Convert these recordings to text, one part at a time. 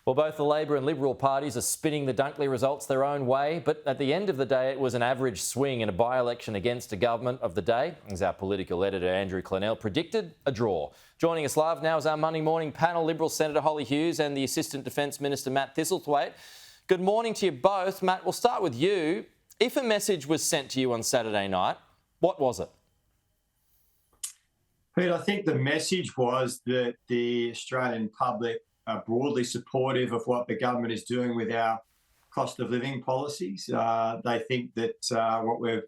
Well, both the Labor and Liberal parties are spinning the Dunkley results their own way, but at the end of the day, it was an average swing in a by-election against a government of the day. As our political editor Andrew Clennell predicted, a draw. Joining us live now is our Monday morning panel, Liberal Senator Holly Hughes and the Assistant Defence Minister Matt Thistlethwaite. Good morning to you both. Matt, we'll start with you. If a message was sent to you on Saturday night, what was it? Pete, I think the message was that the Australian public are broadly supportive of what the government is doing with our cost of living policies. They think that what we're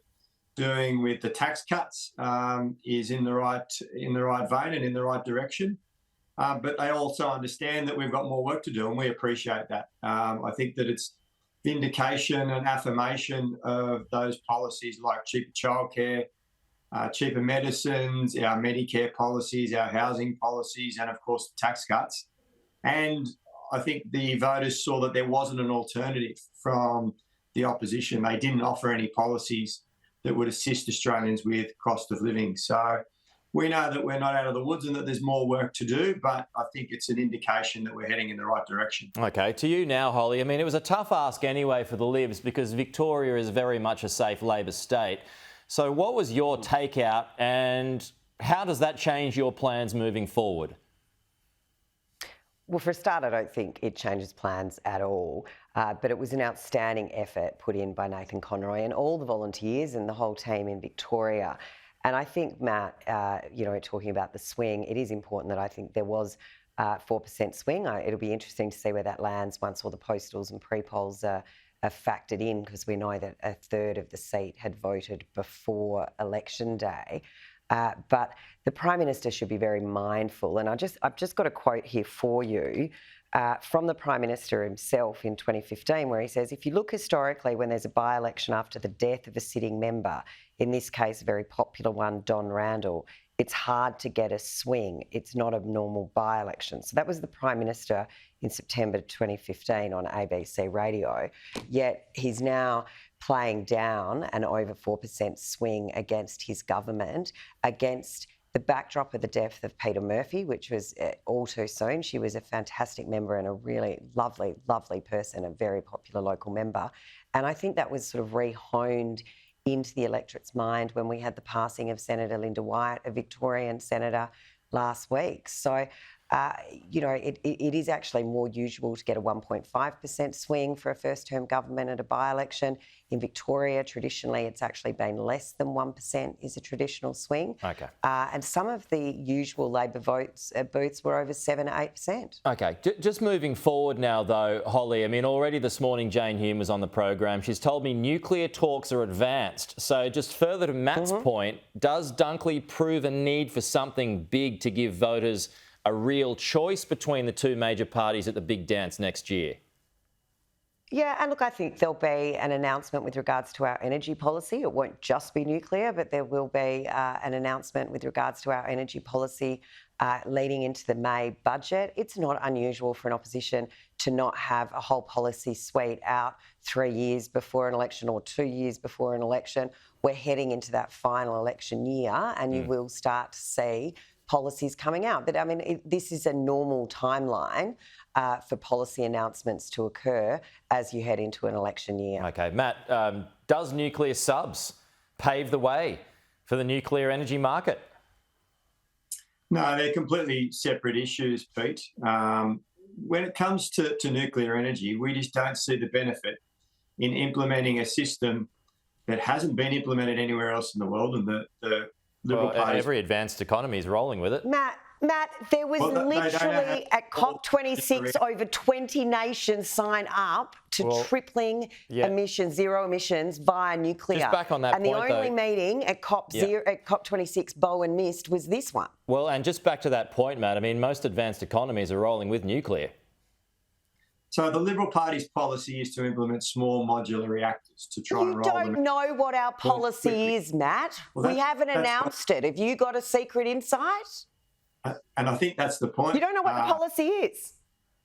doing with the tax cuts is in the right vein and in the right direction. But they also understand that we've got more work to do, and we appreciate that. I think that it's vindication and affirmation of those policies like cheaper childcare, cheaper medicines, our Medicare policies, our housing policies, and of course the tax cuts. And I think the voters saw that there wasn't an alternative from the opposition. They didn't offer any policies that would assist Australians with cost of living. So we know that we're not out of the woods and that there's more work to do, but I think it's an indication that we're heading in the right direction. OK, to you now, Holly. I mean, it was a tough ask anyway for the Libs because Victoria is very much a safe Labor state. So what was your takeout and how does that change your plans moving forward? Well, for a start, I don't think it changes plans at all, but it was an outstanding effort put in by Nathan Conroy and all the volunteers and the whole team in Victoria. And I think, Matt, talking about the swing, it is important that I think there was a 4% swing. It'll be interesting to see where that lands once all the postals and pre-polls are factored in, because we know that a third of the seat had voted before election day. But the Prime Minister should be very mindful. And I've just got a quote here for you from the Prime Minister himself in 2015, where he says, if you look historically when there's a by-election after the death of a sitting member, in this case, a very popular one, Don Randall, it's hard to get a swing. It's not a normal by-election. So that was the Prime Minister in September 2015 on ABC radio. Yet he's now playing down an over 4% swing against his government, against the backdrop of the death of Peter Murphy, which was all too soon. She was a fantastic member and a really lovely, lovely person, a very popular local member. And I think that was sort of re-honed into the electorate's mind when we had the passing of Senator Linda White, a Victorian senator, last week. So, it is actually more usual to get a 1.5% swing for a first-term government at a by-election. In Victoria, traditionally, it's actually been less than 1% is a traditional swing. OK. And some of the usual Labor booths were over 7 to 8%. OK. Just moving forward now, though, Holly, I mean, already this morning Jane Hume was on the program. She's told me nuclear talks are advanced. So just further to Matt's point, does Dunkley prove a need for something big to give voters a real choice between the two major parties at the big dance next year? Yeah, and look, I think there'll be an announcement with regards to our energy policy. It won't just be nuclear, but there will be an announcement with regards to our energy policy leading into the May budget. It's not unusual for an opposition to not have a whole policy suite out 3 years before an election or 2 years before an election. We're heading into that final election year and you will start to see policies coming out. But I mean, this is a normal timeline for policy announcements to occur as you head into an election year. OK. Matt, does nuclear subs pave the way for the nuclear energy market? No, they're completely separate issues, Pete. When it comes to nuclear energy, we just don't see the benefit in implementing a system that hasn't been implemented anywhere else in the world, and the Liberal parties. Every advanced economy is rolling with it. Matt, there was literally at COP26 over 20 nations sign up to tripling emissions, zero emissions via nuclear. Just back on that and point, the only meeting at COP26 Bowen missed was this one. Well, and just back to that point, Matt, I mean, most advanced economies are rolling with nuclear. So the Liberal Party's policy is to implement small modular reactors to try and roll them. You don't know what our policy is, Matt. We haven't announced it. Have you got a secret insight? And I think that's the point. You don't know what the policy is.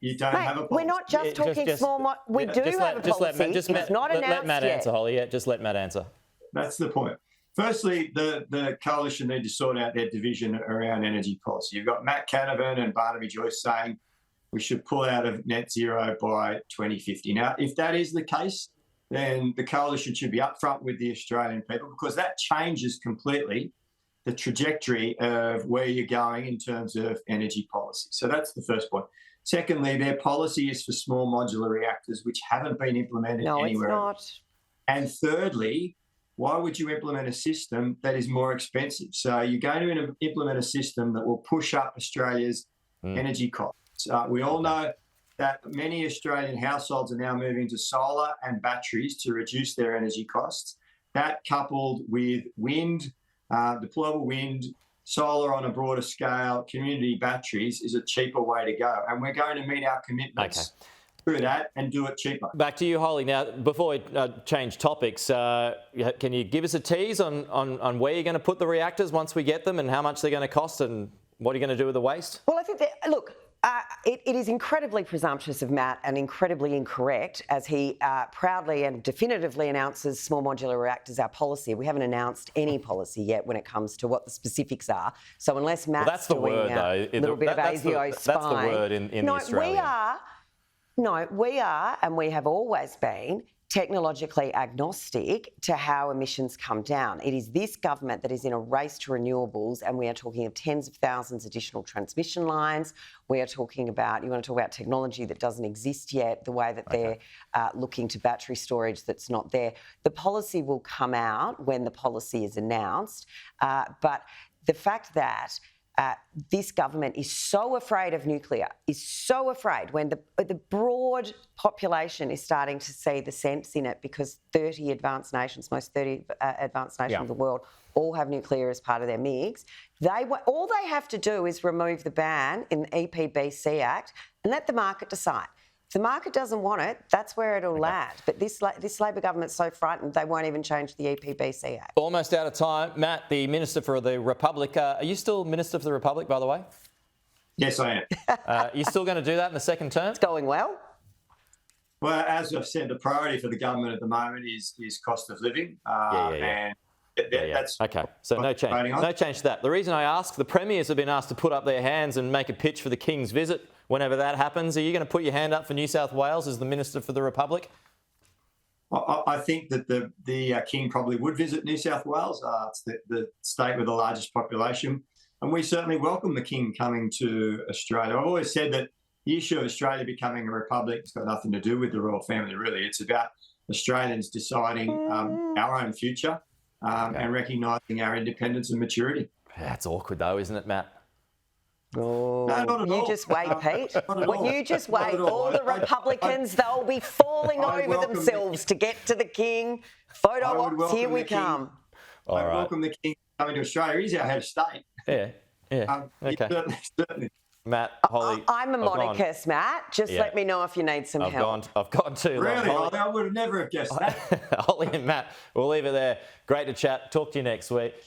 You don't have a policy. We're not just talking small. We do have a policy. It's not announced let Matt yet. answer, Holly. Yeah, just let Matt answer. That's the point. Firstly, the coalition need to sort out their division around energy policy. You've got Matt Canavan and Barnaby Joyce saying we should pull out of net zero by 2050. Now, if that is the case, then the coalition should be upfront with the Australian people, because that changes completely the trajectory of where you're going in terms of energy policy. So that's the first point. Secondly, their policy is for small modular reactors, which haven't been implemented anywhere. No, it's not. And thirdly, why would you implement a system that is more expensive? So you're going to implement a system that will push up Australia's energy costs. We all know that many Australian households are now moving to solar and batteries to reduce their energy costs. That, coupled with wind, deployable wind, solar on a broader scale, community batteries, is a cheaper way to go. And we're going to meet our commitments through that and do it cheaper. Back to you, Holly. Now, before we change topics, can you give us a tease on where you're going to put the reactors once we get them, and how much they're going to cost, and what are you going to do with the waste? Well, I think that, look, it is incredibly presumptuous of Matt and incredibly incorrect as he proudly and definitively announces small modular reactors our policy. We haven't announced any policy yet when it comes to what the specifics are. So unless Matt's doing a little bit of ASIO spying. That's the word in the Australian. We are, and we have always been, technologically agnostic to how emissions come down. It is this government that is in a race to renewables, and we are talking of tens of thousands additional transmission lines. We are talking about, you want to talk about technology that doesn't exist yet, the way that they're looking to battery storage that's not there. The policy will come out when the policy is announced, but the fact that this government is so afraid of nuclear, is so afraid, when the broad population is starting to see the sense in it, because 30 advanced nations, most 30 advanced nations of the world, all have nuclear as part of their mix. All they have to do is remove the ban in the EPBC Act and let the market decide. If the market doesn't want it, that's where it'll land. But this Labor government's so frightened they won't even change the EPBC Act. Almost out of time. Matt, the Minister for the Republic. Are you still Minister for the Republic, by the way? Yes, I am. You still going to do that in the second term? It's going well. Well, as I've said, the priority for the government at the moment is cost of living. And that's okay. So no change. No change to that. The reason I ask, the premiers have been asked to put up their hands and make a pitch for the King's visit whenever that happens. Are you going to put your hand up for New South Wales as the Minister for the Republic? I think that the King probably would visit New South Wales. It's the state with the largest population. And we certainly welcome the King coming to Australia. I've always said that the issue of Australia becoming a republic has got nothing to do with the royal family, really. It's about Australians deciding our own future and recognising our independence and maturity. That's awkward though, isn't it, Matt? Oh, no, not at all. Just wait, Pete. You just wait. All. All the Republicans, they'll be falling over themselves to get to the King. Photo ops, here we come. I welcome the King coming to Australia. He's our head of state. Yeah. Okay. Certainly. Matt, Holly. I'm a monarchist, Matt. Just let me know if you need some help. I've gone too long. Really? I would have never have guessed that. Holly and Matt, we'll leave it there. Great to chat. Talk to you next week.